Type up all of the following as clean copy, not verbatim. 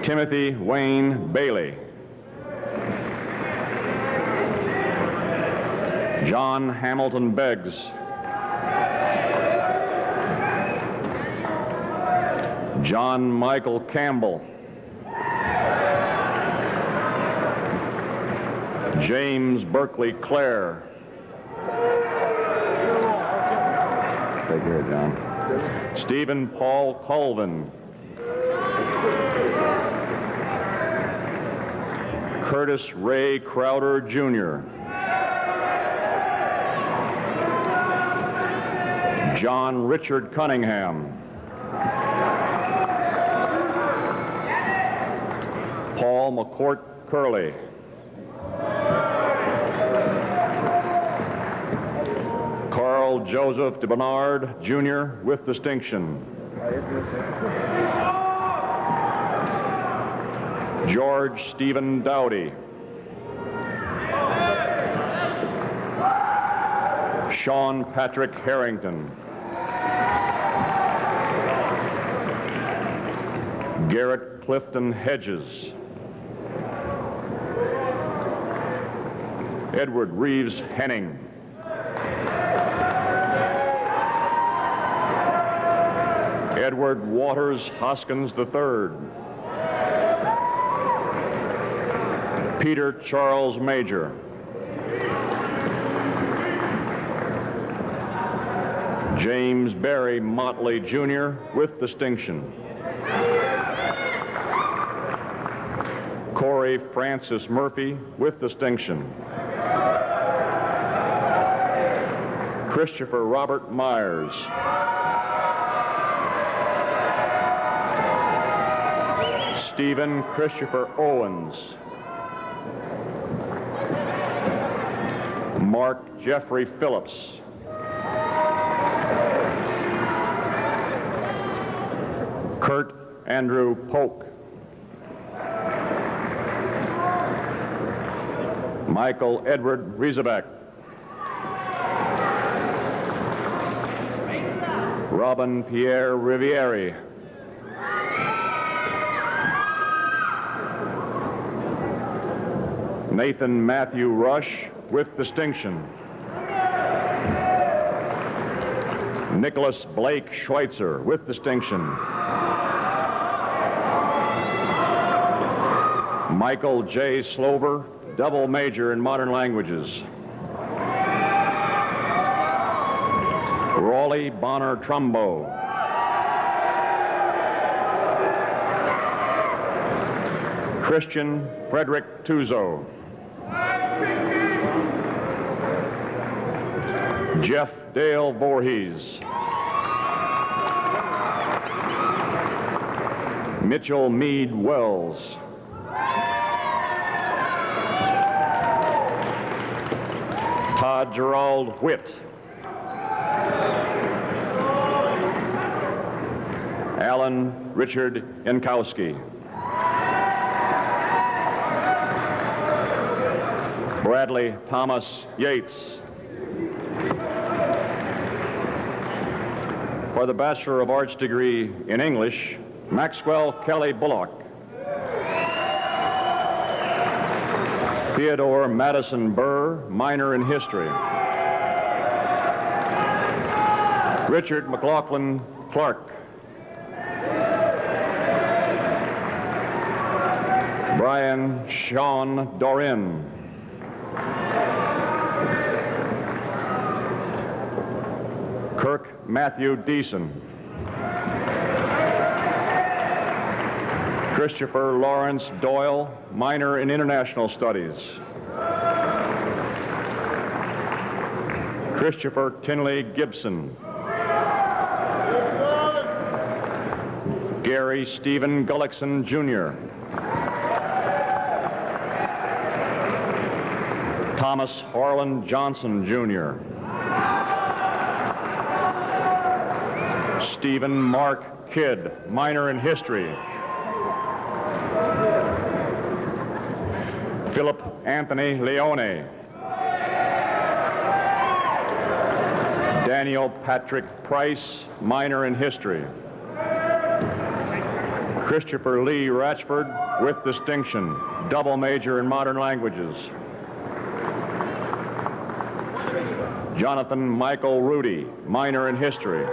Timothy Wayne Bailey. John Hamilton Beggs. John Michael Campbell. James Berkeley Clare. Take care, John. Stephen Paul Colvin. Curtis Ray Crowder, Jr. John Richard Cunningham. Paul McCourt Curley. Carl Joseph de Bernard, Jr., with distinction. George Stephen Dowdy. Sean Patrick Harrington. Garrett Clifton Hedges. Edward Reeves Henning. Edward Waters Hoskins III. Peter Charles Major. James Barry Motley, Jr., with distinction. Corey Francis Murphy, with distinction. Christopher Robert Myers. Stephen Christopher Owens. Mark Jeffrey Phillips. Kurt Andrew Polk. Michael Edward Riesebeck. Robin Pierre Riviere. Nathan Matthew Rush, with distinction. Nicholas Blake Schweitzer, with distinction. Michael J. Slover, double major in modern languages. Raleigh Bonner Trumbo. Christian Frederick Tuzo. Jeff Dale Voorhees. Mitchell Meade Wells. Todd Gerald Witt. Alan Richard Yankowski. Bradley Thomas Yates. For the Bachelor of Arts degree in English, Maxwell Kelly Bullock. Theodore Madison Burr, minor in history. Richard McLaughlin Clark. Brian Sean Dorin. Kirk Matthew Deason. Christopher Lawrence Doyle, minor in international studies. Christopher Tinley Gibson. Gary Stephen Gullickson, Jr. Thomas Harlan Johnson, Jr. Stephen Mark Kidd, minor in history. Philip Anthony Leone. Daniel Patrick Price, minor in history. Christopher Lee Ratchford with distinction, double major in modern languages. Jonathan Michael Rudy, minor in history.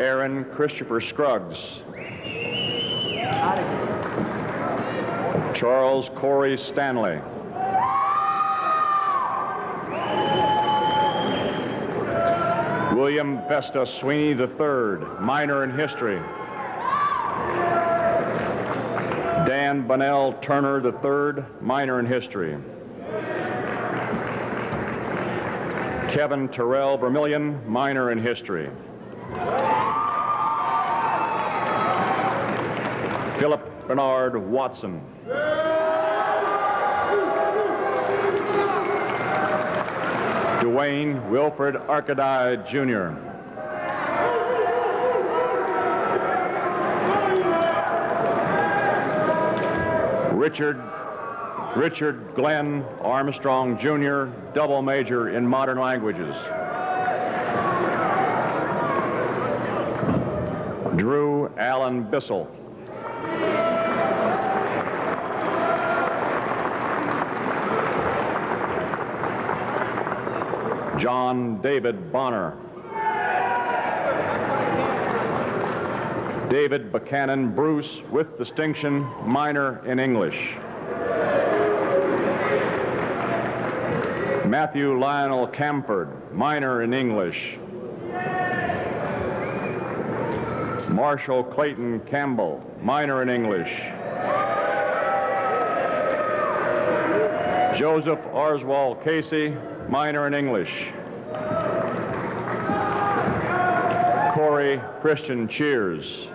Aaron Christopher Scruggs. Charles Corey Stanley. William Vesta Sweeney III, minor in history. Dan Bunnell Turner III, minor in history. Kevin Terrell Vermillion, minor in history. Philip Bernard Watson. Dwayne Wilfred Arcadi, Jr. Richard Glenn Armstrong, Jr., double major in modern languages. Drew Allen Bissell. John David Bonner. David Buchanan Bruce with distinction, minor in English. Matthew Lionel Camford, minor in English. Marshall Clayton Campbell, minor in English. Joseph Arswell Casey, minor in English. Corey Christian Cheers.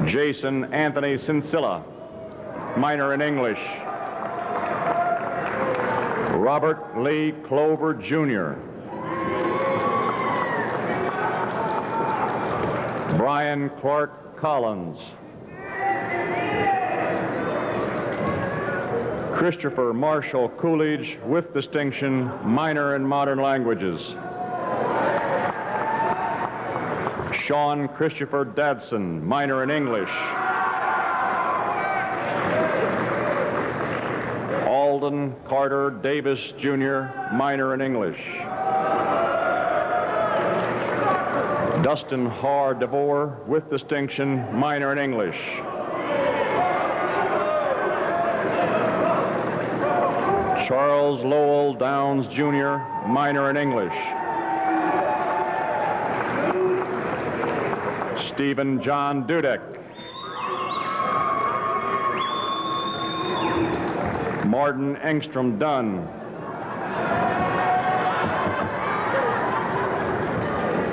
Jason Anthony Sincilla, minor in English. Robert Lee Clover, Jr. Brian Clark Collins. Christopher Marshall Coolidge with distinction, minor in modern languages. Sean Christopher Dadson, minor in English. Alden Carter Davis, Jr., minor in English. Dustin Har DeVore with distinction, minor in English. Charles Lowell Downs, Jr., minor in English. Stephen John Dudek. Martin Engstrom Dunn.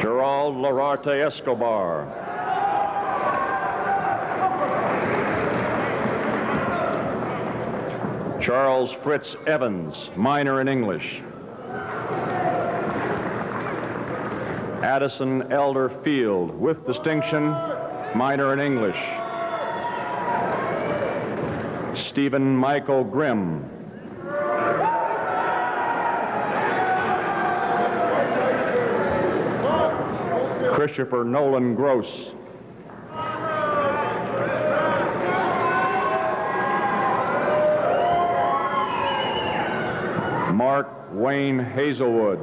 Gerald Lararte Escobar. Charles Fritz Evans, minor in English. Addison Elder Field with distinction, minor in English. Stephen Michael Grimm. Christopher Nolan Gross. Mark Wayne Hazelwood.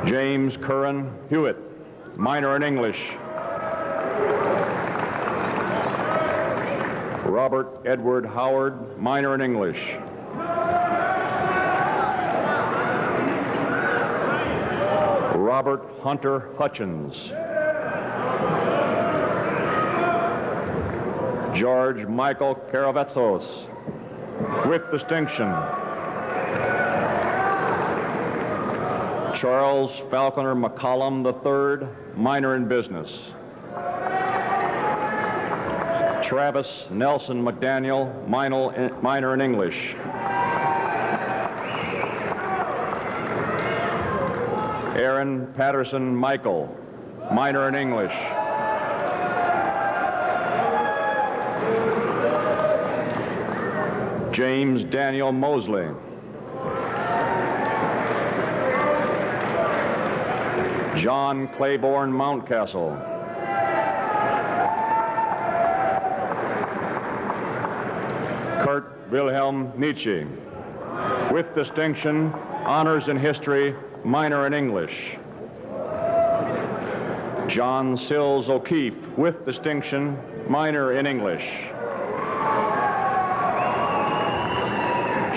James Curran Hewitt, minor in English. Robert Edward Howard, minor in English. Robert Hunter Hutchins. George Michael Karavetsos with distinction. Charles Falconer McCollum III, minor in business. Travis Nelson McDaniel, minor in English. Aaron Patterson Michael, minor in English. James Daniel Mosley. John Claiborne Mountcastle. Kurt Wilhelm Nietzsche. With distinction, honors in history, minor in English. John Sills O'Keefe, with distinction, minor in English.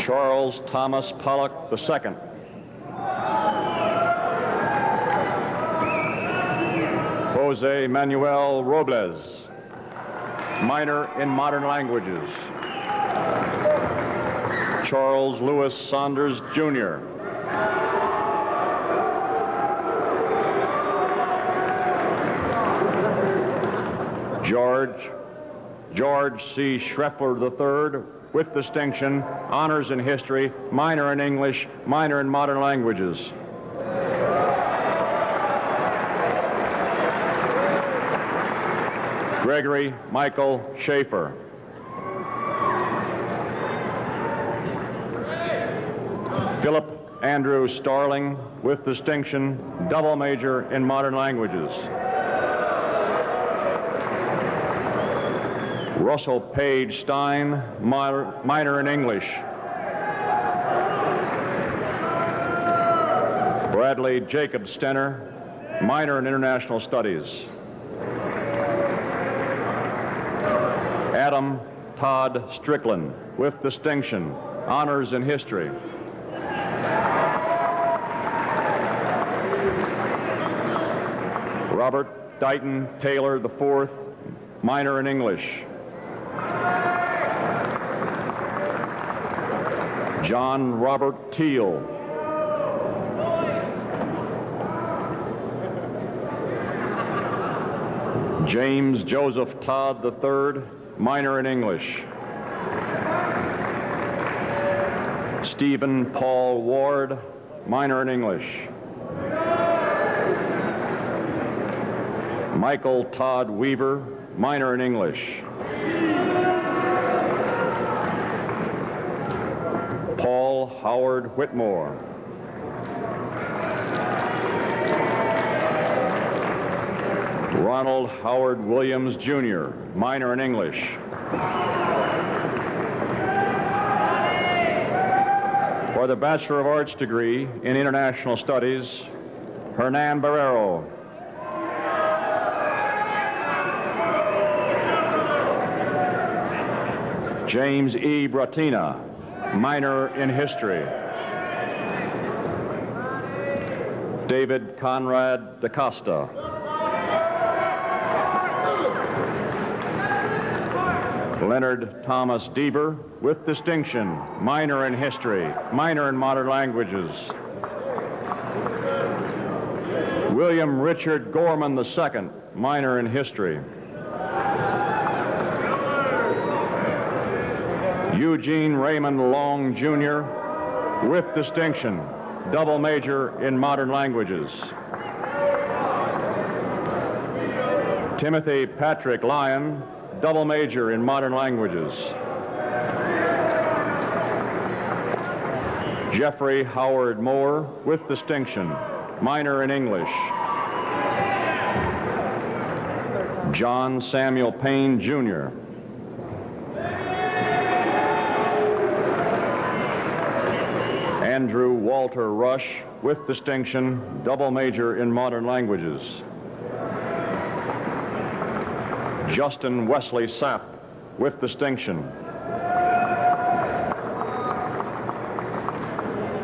Charles Thomas Pollock II. Jose Manuel Robles, minor in modern languages. Charles Lewis Saunders, Jr. George C. Schreffler III, with distinction, honors in history, minor in English, minor in modern languages. Gregory Michael Schaefer. Philip Andrew Starling, with distinction, double major in modern languages. Russell Page Stein, minor in English. Bradley Jacob Stenner, minor in international studies. Adam Todd Strickland, with distinction, honors in history. Robert Dighton Taylor IV, minor in English. John Robert Teal. James Joseph Todd III, minor in English. Stephen Paul Ward, minor in English. Michael Todd Weaver, minor in English. Paul Howard Whitmore. Ronald Howard Williams, Jr., minor in English. For the Bachelor of Arts degree in International Studies, Hernan Barrero. James E. Bratina, minor in history. David Conrad DaCosta. Leonard Thomas Deaver, with distinction, minor in history, minor in modern languages. William Richard Gorman II, minor in history. Eugene Raymond Long, Jr., with distinction, double major in modern languages. Timothy Patrick Lyon, double major in modern languages. Jeffrey Howard Moore, with distinction, minor in English. John Samuel Payne, Jr. Andrew Walter Rush, with distinction, double major in modern languages. Justin Wesley Sapp, with distinction.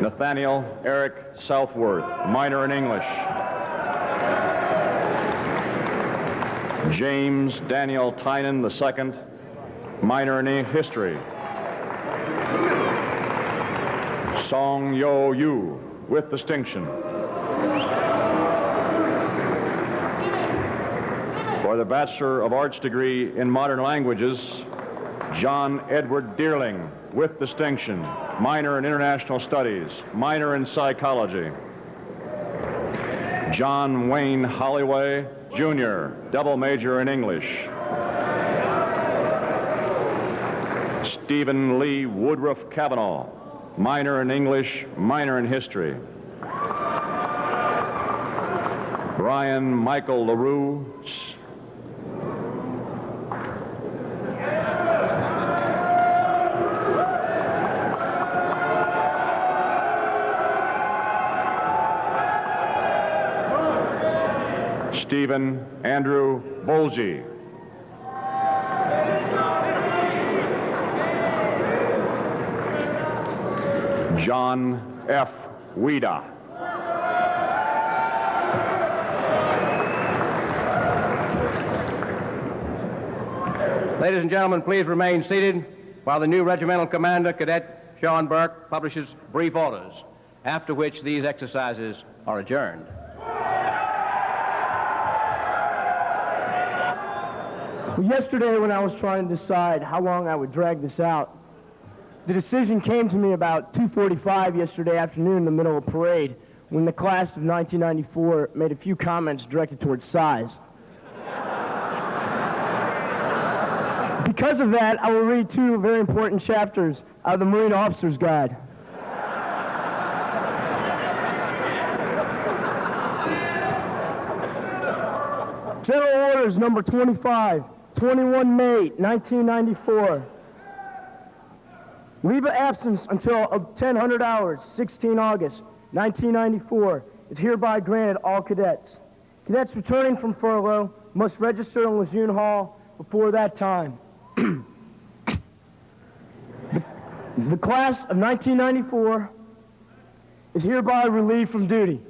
Nathaniel Eric Southworth, minor in English. James Daniel Tynan II, minor in history. Song Yo Yu, with distinction. For the Bachelor of Arts degree in modern languages, John Edward Dearling, with distinction, minor in international studies, minor in psychology. John Wayne Holloway, Jr., double major in English. Stephen Lee Woodruff Cavanaugh, minor in English, minor in history. Brian Michael LaRue. Stephen Andrew Bolge. John F. Weeda. Ladies and gentlemen, please remain seated while the new regimental commander, Cadet Sean Burke, publishes brief orders, after which these exercises are adjourned. Well, yesterday when I was trying to decide how long I would drag this out, the decision came to me about 2:45 yesterday afternoon in the middle of a parade when the class of 1994 made a few comments directed towards size. Because of that, I will read two very important chapters out of the Marine Officer's Guide. General Orders number 25, 21 May 1994. Leave of absence until 1000 hours, 16 August 1994 is hereby granted all cadets. Cadets returning from furlough must register in Lejeune Hall before that time. The class of 1994 is hereby relieved from duty.